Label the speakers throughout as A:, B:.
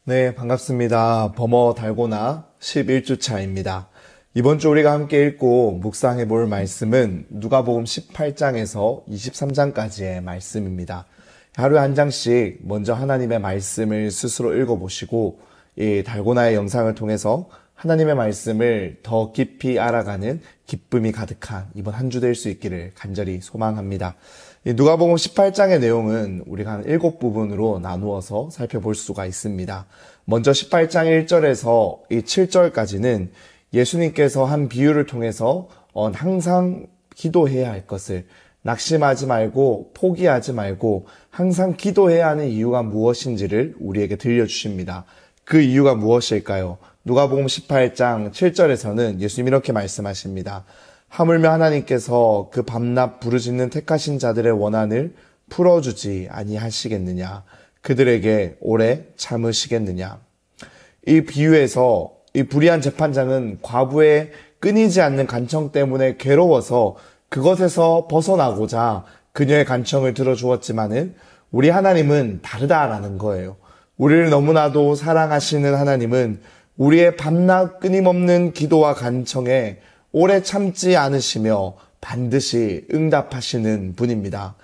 A: 네, 반갑습니다. 범어 달고나 11주차입니다. 이번 주 우리가 함께 읽고 묵상해 볼 말씀은 누가복음 18장에서 23장까지의 말씀입니다. 하루에 한 장씩 먼저 하나님의 말씀을 스스로 읽어보시고 이 달고나의 영상을 통해서 하나님의 말씀을 더 깊이 알아가는 기쁨이 가득한 이번 한 주 될 수 있기를 간절히 소망합니다. 누가복음 18장의 내용은 우리가 한 7부분으로 나누어서 살펴볼 수가 있습니다. 먼저 18장 1절에서 이 7절까지는 예수님께서 한 비유를 통해서 항상 기도해야 할 것을, 낙심하지 말고 포기하지 말고 항상 기도해야 하는 이유가 무엇인지를 우리에게 들려주십니다. 그 이유가 무엇일까요? 누가복음 18장 7절에서는 예수님이 이렇게 말씀하십니다. 하물며 하나님께서 그 밤낮 부르짖는 택하신 자들의 원한을 풀어주지 아니하시겠느냐? 그들에게 오래 참으시겠느냐? 이 비유에서 이 불의한 재판장은 과부의 끊이지 않는 간청 때문에 괴로워서 그것에서 벗어나고자 그녀의 간청을 들어주었지만은 우리 하나님은 다르다라는 거예요. 우리를 너무나도 사랑하시는 하나님은 우리의 밤낮 끊임없는 기도와 간청에 오래 참지 않으시며 반드시 응답하시는 분입니다.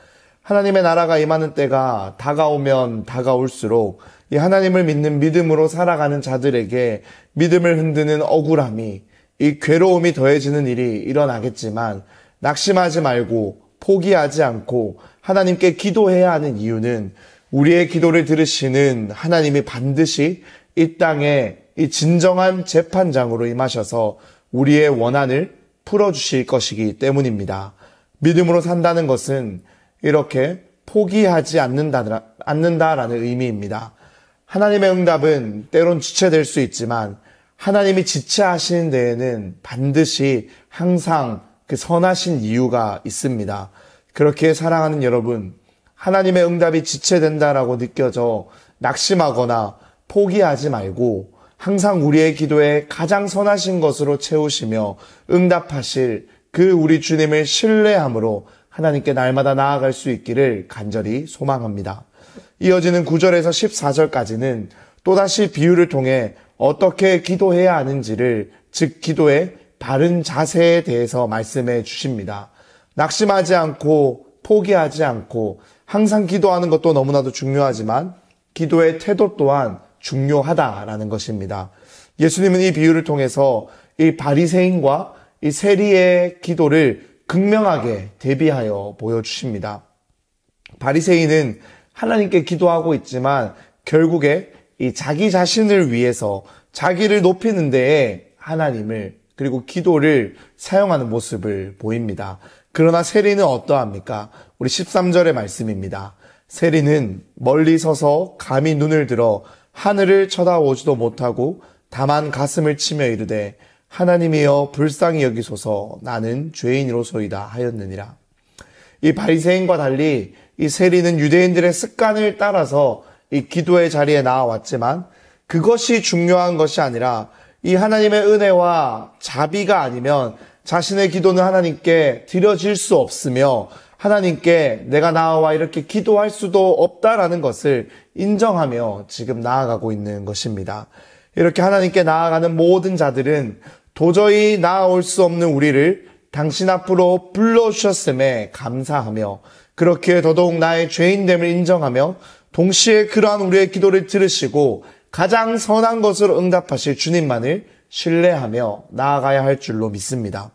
A: 하나님의 나라가 임하는 때가 다가오면 다가올수록 이 하나님을 믿는 믿음으로 살아가는 자들에게 믿음을 흔드는 억울함이, 이 괴로움이 더해지는 일이 일어나겠지만 낙심하지 말고 포기하지 않고 하나님께 기도해야 하는 이유는 우리의 기도를 들으시는 하나님이 반드시 이 땅에 이 진정한 재판장으로 임하셔서 우리의 원한을 풀어주실 것이기 때문입니다. 믿음으로 산다는 것은 이렇게 포기하지 않는다라는 의미입니다. 하나님의 응답은 때론 지체될 수 있지만 하나님이 지체하시는 데에는 반드시 항상 그 선하신 이유가 있습니다. 그렇게 사랑하는 여러분, 하나님의 응답이 지체된다라고 느껴져 낙심하거나 포기하지 말고 항상 우리의 기도에 가장 선하신 것으로 채우시며 응답하실 그 우리 주님을 신뢰함으로 하나님께 날마다 나아갈 수 있기를 간절히 소망합니다. 이어지는 9절에서 14절까지는 또다시 비유를 통해 어떻게 기도해야 하는지를, 즉 기도의 바른 자세에 대해서 말씀해 주십니다. 낙심하지 않고 포기하지 않고 항상 기도하는 것도 너무나도 중요하지만 기도의 태도 또한 중요하다라는 것입니다. 예수님은 이 비유를 통해서 이 바리새인과 이 세리의 기도를 극명하게 대비하여 보여주십니다. 바리새인은 하나님께 기도하고 있지만 결국에 이 자기 자신을 위해서 자기를 높이는 데에 하나님을 그리고 기도를 사용하는 모습을 보입니다. 그러나 세리는 어떠합니까? 우리 13절의 말씀입니다. 세리는 멀리 서서 감히 눈을 들어 하늘을 쳐다보지도 못하고 다만 가슴을 치며 이르되 하나님이여 불쌍히 여기소서 나는 죄인이로소이다 하였느니라. 이 바리새인과 달리 이 세리는 유대인들의 습관을 따라서 이 기도의 자리에 나와왔지만 그것이 중요한 것이 아니라 이 하나님의 은혜와 자비가 아니면 자신의 기도는 하나님께 드려질 수 없으며 하나님께 내가 나와 이렇게 기도할 수도 없다라는 것을 인정하며 지금 나아가고 있는 것입니다. 이렇게 하나님께 나아가는 모든 자들은 도저히 나아올 수 없는 우리를 당신 앞으로 불러주셨음에 감사하며 그렇게 더더욱 나의 죄인됨을 인정하며 동시에 그러한 우리의 기도를 들으시고 가장 선한 것으로 응답하실 주님만을 신뢰하며 나아가야 할 줄로 믿습니다.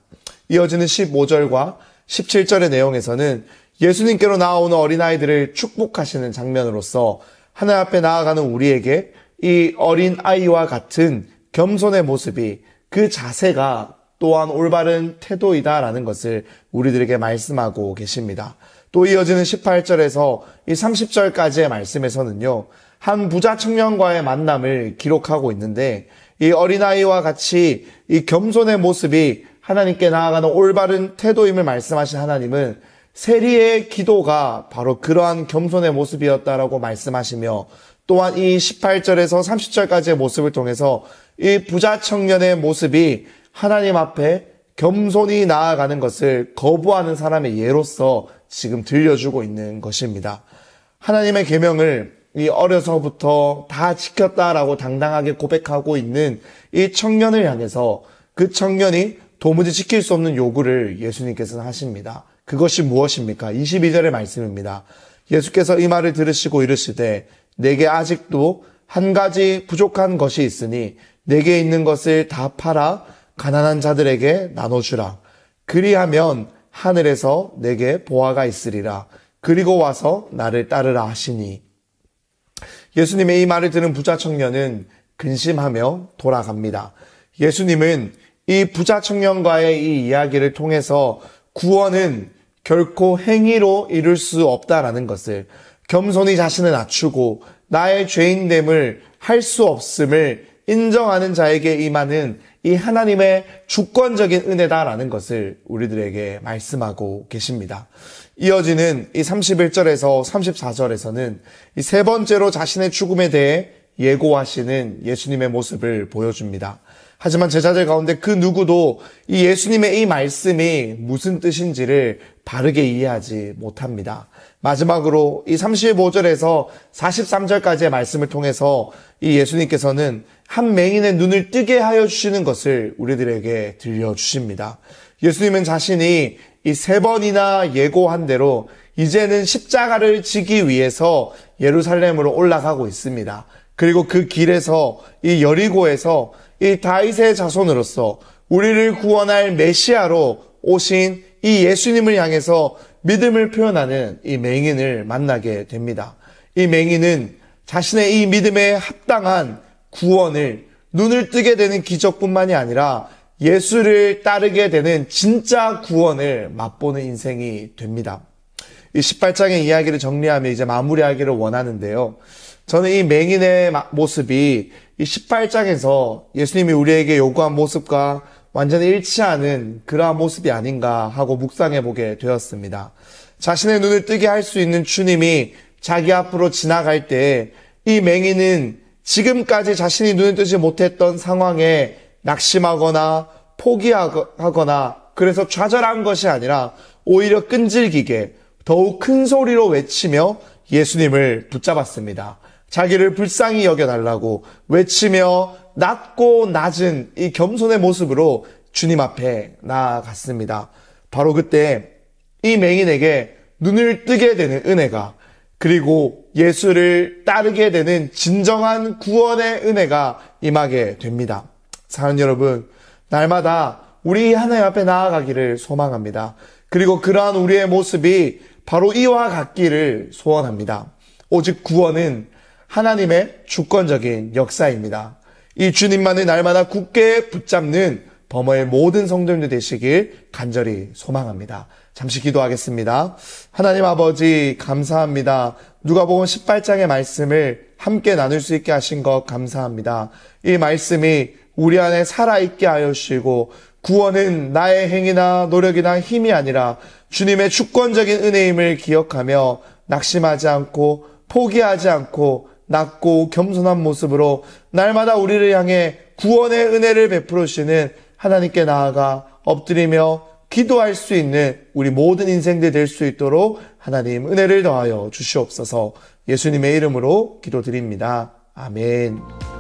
A: 이어지는 15절과 17절의 내용에서는 예수님께로 나오는 어린아이들을 축복하시는 장면으로서 하나님 앞에 나아가는 우리에게 이 어린아이와 같은 겸손의 모습이, 그 자세가 또한 올바른 태도이다라는 것을 우리들에게 말씀하고 계십니다. 또 이어지는 18절에서 이 30절까지의 말씀에서는요, 한 부자 청년과의 만남을 기록하고 있는데 이 어린아이와 같이 이 겸손의 모습이 하나님께 나아가는 올바른 태도임을 말씀하신 하나님은 세리의 기도가 바로 그러한 겸손의 모습이었다라고 말씀하시며 또한 이 18절에서 30절까지의 모습을 통해서 이 부자 청년의 모습이 하나님 앞에 겸손히 나아가는 것을 거부하는 사람의 예로서 지금 들려주고 있는 것입니다. 하나님의 계명을 이 어려서부터 다 지켰다라고 당당하게 고백하고 있는 이 청년을 향해서 그 청년이 도무지 지킬 수 없는 요구를 예수님께서는 하십니다. 그것이 무엇입니까? 22절의 말씀입니다. 예수께서 이 말을 들으시고 이르시되 내게 아직도 한 가지 부족한 것이 있으니 내게 있는 것을 다 팔아 가난한 자들에게 나눠주라. 그리하면 하늘에서 내게 보화가 있으리라. 그리고 와서 나를 따르라 하시니. 예수님의 이 말을 들은 부자 청년은 근심하며 돌아갑니다. 예수님은 이 부자 청년과의 이 이야기를 통해서 구원은 결코 행위로 이룰 수 없다라는 것을, 겸손히 자신을 낮추고 나의 죄인됨을 할 수 없음을 인정하는 자에게 임하는 이 하나님의 주권적인 은혜다라는 것을 우리들에게 말씀하고 계십니다. 이어지는 이 31절에서 34절에서는 이 세 번째로 자신의 죽음에 대해 예고하시는 예수님의 모습을 보여줍니다. 하지만 제자들 가운데 그 누구도 이 예수님의 이 말씀이 무슨 뜻인지를 바르게 이해하지 못합니다. 마지막으로 이 35절에서 43절까지의 말씀을 통해서 이 예수님께서는 한 맹인의 눈을 뜨게 하여 주시는 것을 우리들에게 들려주십니다. 예수님은 자신이 이 세 번이나 예고한 대로 이제는 십자가를 지기 위해서 예루살렘으로 올라가고 있습니다. 그리고 그 길에서 이 여리고에서 이 다윗의 자손으로서 우리를 구원할 메시아로 오신 이 예수님을 향해서 믿음을 표현하는 이 맹인을 만나게 됩니다. 이 맹인은 자신의 이 믿음에 합당한 구원을, 눈을 뜨게 되는 기적뿐만이 아니라 예수를 따르게 되는 진짜 구원을 맛보는 인생이 됩니다. 이 18장의 이야기를 정리하며 이제 마무리하기를 원하는데요. 저는 이 맹인의 모습이 이 18장에서 예수님이 우리에게 요구한 모습과 완전히 일치하는 그러한 모습이 아닌가 하고 묵상해 보게 되었습니다. 자신의 눈을 뜨게 할 수 있는 주님이 자기 앞으로 지나갈 때 이 맹인은 지금까지 자신이 눈을 뜨지 못했던 상황에 낙심하거나 포기하거나 그래서 좌절한 것이 아니라 오히려 끈질기게 더욱 큰 소리로 외치며 예수님을 붙잡았습니다. 자기를 불쌍히 여겨달라고 외치며 낮고 낮은 이 겸손의 모습으로 주님 앞에 나아갔습니다. 바로 그때 이 맹인에게 눈을 뜨게 되는 은혜가, 그리고 예수를 따르게 되는 진정한 구원의 은혜가 임하게 됩니다. 사랑하는 여러분, 날마다 우리 하나님 앞에 나아가기를 소망합니다. 그리고 그러한 우리의 모습이 바로 이와 같기를 소원합니다. 오직 구원은 하나님의 주권적인 역사입니다. 이 주님만을 날마다 굳게 붙잡는 범어의 모든 성도님들 되시길 간절히 소망합니다. 잠시 기도하겠습니다. 하나님 아버지 감사합니다. 누가복음 18장의 말씀을 함께 나눌 수 있게 하신 것 감사합니다. 이 말씀이 우리 안에 살아있게 하여 주시고 구원은 나의 행위나 노력이나 힘이 아니라 주님의 주권적인 은혜임을 기억하며 낙심하지 않고 포기하지 않고 낮고 겸손한 모습으로 날마다 우리를 향해 구원의 은혜를 베풀어 주시는 하나님께 나아가 엎드리며 기도할 수 있는 우리 모든 인생들 될 수 있도록 하나님 은혜를 더하여 주시옵소서. 예수님의 이름으로 기도드립니다. 아멘.